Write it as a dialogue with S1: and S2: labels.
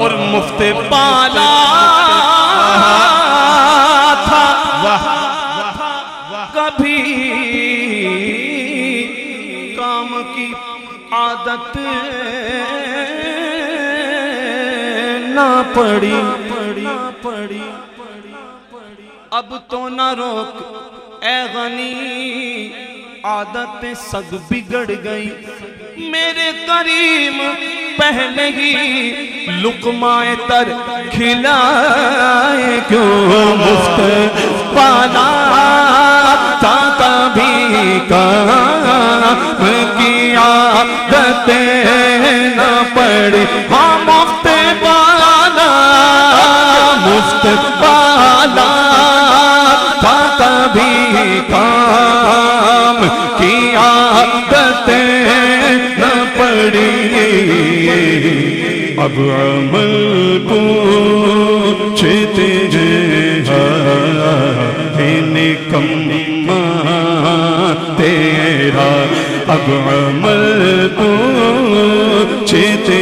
S1: اور مفت پالا تھا کبھی کام کی عادت نہ پڑی اب تو نہ روک اے غنی عادت سب بگڑ گئی میرے کریم پہلے ہی لقمہ تر کھلائے کیوں مفت پالا تھا کبھی کام کی عادت نہ پڑی ہاں مفت پالا تھا کبھی کام کی عادت نہ پڑی اب عمل پوچھتے ہیں نکما تیرا اب عمل پوچھتے